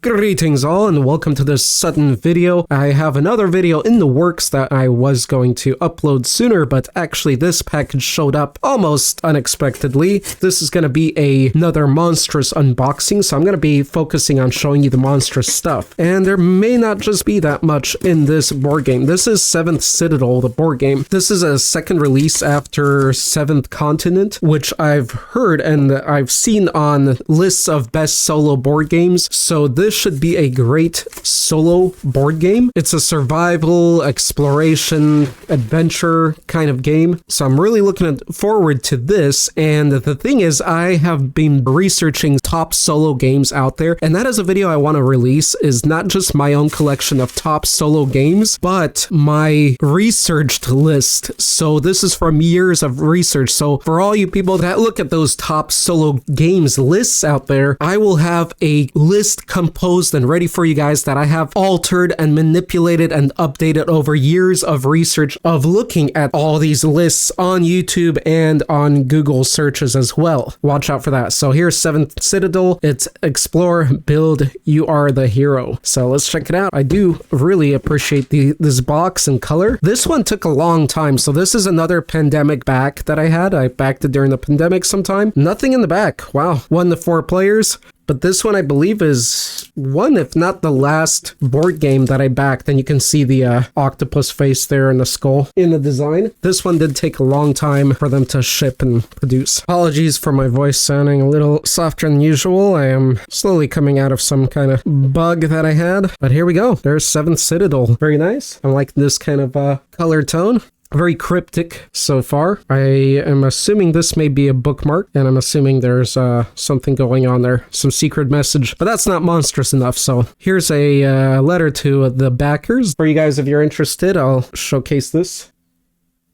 Greetings all and welcome to this sudden video. I have another video in the works that I was going to upload sooner, but actually this package showed up almost unexpectedly. This is going to be another Monstrous unboxing, so I'm going to be focusing on showing you the Monstrous stuff. And there may not just be that much in this board game. This is 7th Citadel, the board game. This is a second release after 7th Continent, which I've heard and I've seen on lists of best solo board games, so this should be a great solo board game. It's a survival, exploration, adventure kind of game. So I'm really looking forward to this. And the thing is, I have been researching top solo games out there. And that is a video I want to release, is not just my own collection of top solo games, but my researched list. So this is from years of research. So for all you people that look at those top solo games lists out there, I will have a list composed and ready for you guys that I have altered and manipulated and updated over years of research of looking at all these lists on YouTube and on Google searches as well. Watch out for that. So here's 7th Citadel. It's explore, build, you are the hero. So let's check it out. I do really appreciate this box and color. This one took a long time. So this is another pandemic back that I had. I backed it during the pandemic sometime. Nothing in the back. Wow. 1 to 4 players. But this one, I believe, is one, if not the last board game that I backed. And you can see the octopus face there and the skull in the design. This one did take a long time for them to ship and produce. Apologies for my voice sounding a little softer than usual. I am slowly coming out of some kind of bug that I had. But here we go. There's 7th Citadel. Very nice. I like this kind of color tone. Very cryptic so far. I am assuming this may be a bookmark, and I'm assuming there's something going on there, some secret message, but that's not monstrous enough. So here's a letter to the backers. For you guys, if you're interested, I'll showcase this.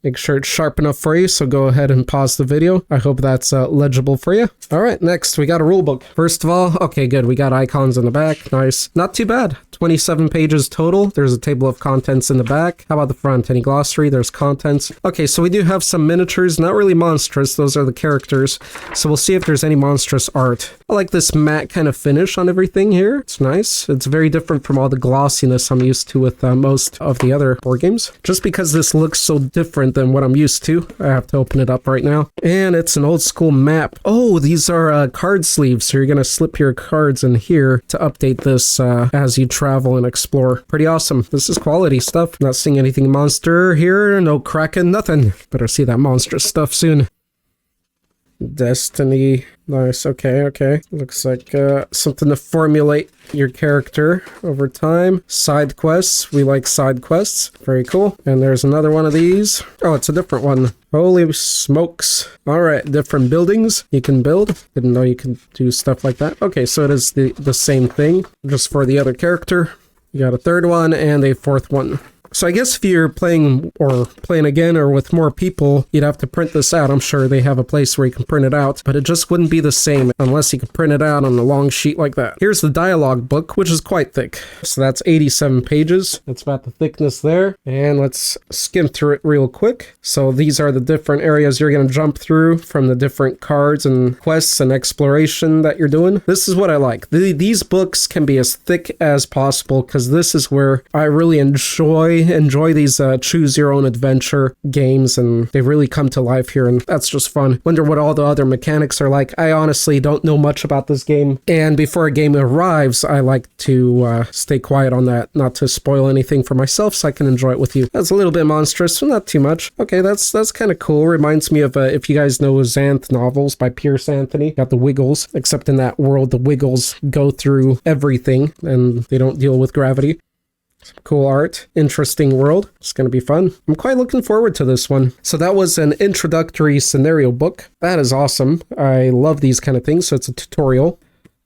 Make sure it's sharp enough for you, so go ahead and pause the video. I hope that's legible for you. All right, next, we got a rule book. First of all, okay, good. We got icons in the back. Nice. Not too bad. 27 pages total. There's a table of contents in the back. How about the front? Any glossary? There's contents. Okay, so we do have some miniatures. Not really monstrous. Those are the characters. So we'll see if there's any monstrous art. I like this matte kind of finish on everything here. It's nice. It's very different from all the glossiness I'm used to with most of the other board games. Just because this looks so different than what I'm used to, I have to open it up right now. And it's an old school map. Oh, these are card sleeves, so you're gonna slip your cards in here to update this as you travel and explore. Pretty awesome. This is quality stuff. Not seeing anything monster here, no kraken, nothing. Better see that monstrous stuff soon. Destiny. Nice. Okay. Looks like something to formulate your character over time. Side quests. We like side quests. Very cool. And there's another one of these. Oh, it's a different one. Holy smokes. All right. Different buildings you can build. Didn't know you could do stuff like that. Okay, so it is the same thing, just for the other character. You got a third one and a fourth one. So I guess if you're playing again or with more people, you'd have to print this out. I'm sure they have a place where you can print it out, but it just wouldn't be the same unless you could print it out on a long sheet like that. Here's the dialogue book, which is quite thick. So that's 87 pages. That's about the thickness there. And let's skim through it real quick. So these are the different areas you're going to jump through from the different cards and quests and exploration that you're doing. This is what I like. These books can be as thick as possible because this is where I really enjoy these choose your own adventure games, and they really come to life here, and that's just fun. Wonder what all the other mechanics are like. I honestly don't know much about this game, and before a game arrives, I like to stay quiet on that, not to spoil anything for myself so I can enjoy it with you. That's a little bit monstrous, but not too much. Okay, that's kind of cool. Reminds me of, if you guys know Xanth novels by Pierce Anthony. Got the Wiggles, except in that world, the Wiggles go through everything, and they don't deal with gravity. Some cool art, interesting world. It's going to be fun. I'm quite looking forward to this one. So that was an introductory scenario book. That is awesome. I love these kind of things. So it's a tutorial.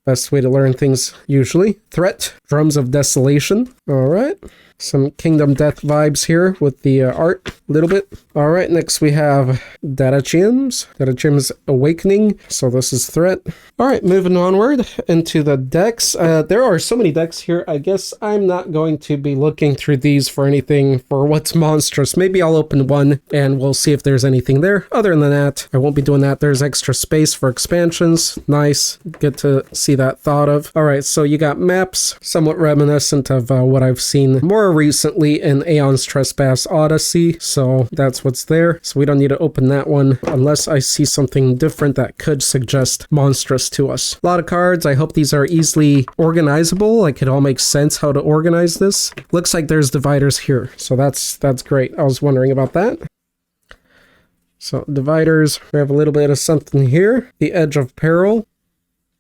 Best way to learn things usually. Threat, Drums of Desolation. All right. Some Kingdom Death vibes here with the art a little bit. All right, next we have Datachim's Awakening. So this is Threat. All right, moving onward into the decks. There are so many decks here. I guess I'm not going to be looking through these for anything for what's monstrous. Maybe I'll open one and we'll see if there's anything there. Other than that, I won't be doing that. There's extra space for expansions. Nice. Good to see that thought of. All right, so you got maps, somewhat reminiscent of what I've seen more recently in Aeon's Trespass Odyssey, so that's what's there. So we don't need to open that one unless I see something different that could suggest monstrous to us. A lot of cards. I hope these are easily organizable. Like it all makes sense how to organize this. Looks like there's dividers here, so that's great. I was wondering about that. So dividers, we have a little bit of something here. The Edge of Peril.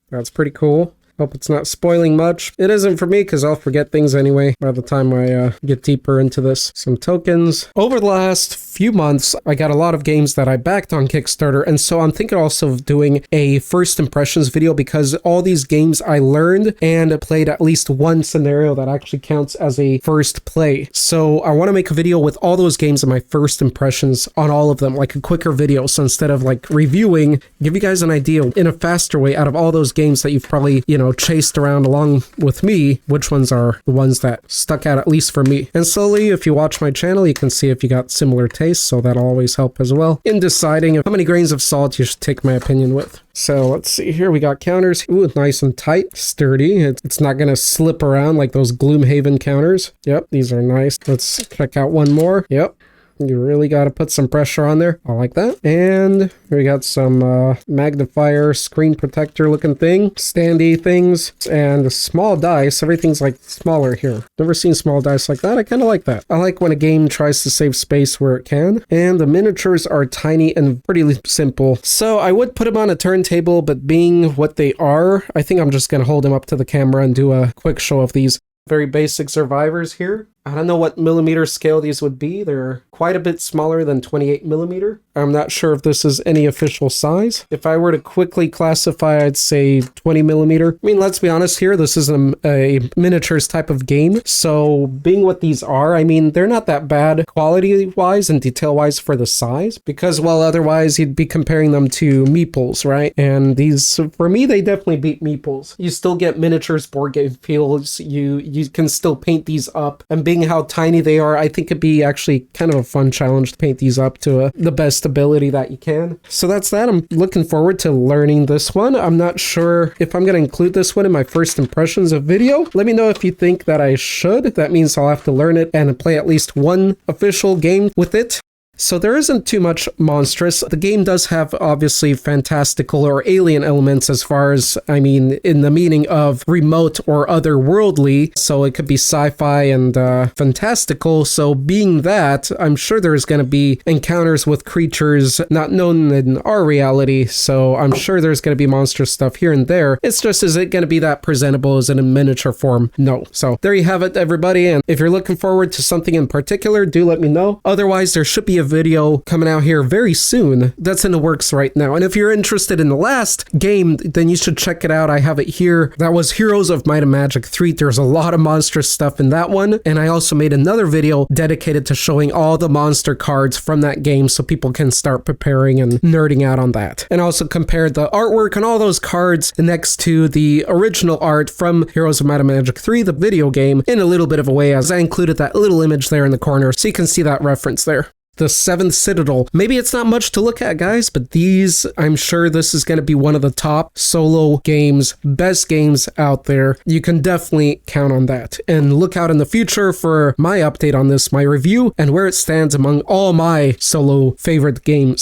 That's pretty cool. Hope it's not spoiling much. It isn't for me because I'll forget things anyway by the time I get deeper into this. Some tokens. Over the last few months, I got a lot of games that I backed on Kickstarter, and so I'm thinking also of doing a first impressions video because all these games I learned and played at least one scenario that actually counts as a first play. So I want to make a video with all those games and my first impressions on all of them, like a quicker video. So instead of like reviewing, give you guys an idea in a faster way out of all those games that you've probably, chased around along with me, which ones are the ones that stuck out at least for me. And slowly, if you watch my channel, you can see if you got similar tastes, so that'll always help as well in deciding how many grains of salt you should take my opinion with. So let's see here, we got counters. Ooh, nice and tight, sturdy. It's not gonna slip around like those Gloomhaven counters. Yep, these are nice. Let's check out one more. Yep. You really got to put some pressure on there. I like that. And we got some magnifier, screen protector looking thing, standy things, and small dice. Everything's like smaller here. Never seen small dice like that. I kind of like that. I like when a game tries to save space where it can. And the miniatures are tiny and pretty simple. So I would put them on a turntable, but being what they are, I think I'm just going to hold them up to the camera and do a quick show of these. Very basic survivors here. I don't know what millimeter scale these would be. They're quite a bit smaller than 28 millimeter. I'm not sure if this is any official size. If I were to quickly classify, I'd say 20 millimeter. I mean, let's be honest here. This is a miniatures type of game. So being what these are, I mean, they're not that bad quality-wise and detail-wise for the size. Because, well, otherwise you'd be comparing them to meeples, right? And these, for me, they definitely beat meeples. You still get miniatures board game feels. You can still paint these up. And being how tiny they are, I think it'd be actually kind of a fun challenge to paint these up to the best ability that you can. So that's that. I'm looking forward to learning this one. I'm not sure if I'm going to include this one in my first impressions of video. Let me know if you think that I should. That means I'll have to learn it and play at least one official game with it. So there isn't too much monstrous. The game does have obviously fantastical or alien elements as far as, I mean, in the meaning of remote or otherworldly. So it could be sci-fi and fantastical. So being that, I'm sure there's going to be encounters with creatures not known in our reality. So I'm sure there's going to be monstrous stuff here and there. It's just, is it going to be that presentable? Is it in miniature form? No. So there you have it, everybody. And if you're looking forward to something in particular, do let me know. Otherwise, there should be a video coming out here very soon that's in the works right now. And if you're interested in the last game, then you should check it out. I have it here. That was Heroes of Might and Magic 3. There's a lot of monstrous stuff in that one. And I also made another video dedicated to showing all the monster cards from that game so people can start preparing and nerding out on that. And also compared the artwork on all those cards next to the original art from Heroes of Might and Magic 3, the video game, in a little bit of a way, as I included that little image there in the corner so you can see that reference there. The 7th Citadel. Maybe it's not much to look at, guys, but these, I'm sure this is going to be one of the top solo games, best games out there. You can definitely count on that. And look out in the future for my update on this, my review, and where it stands among all my solo favorite games.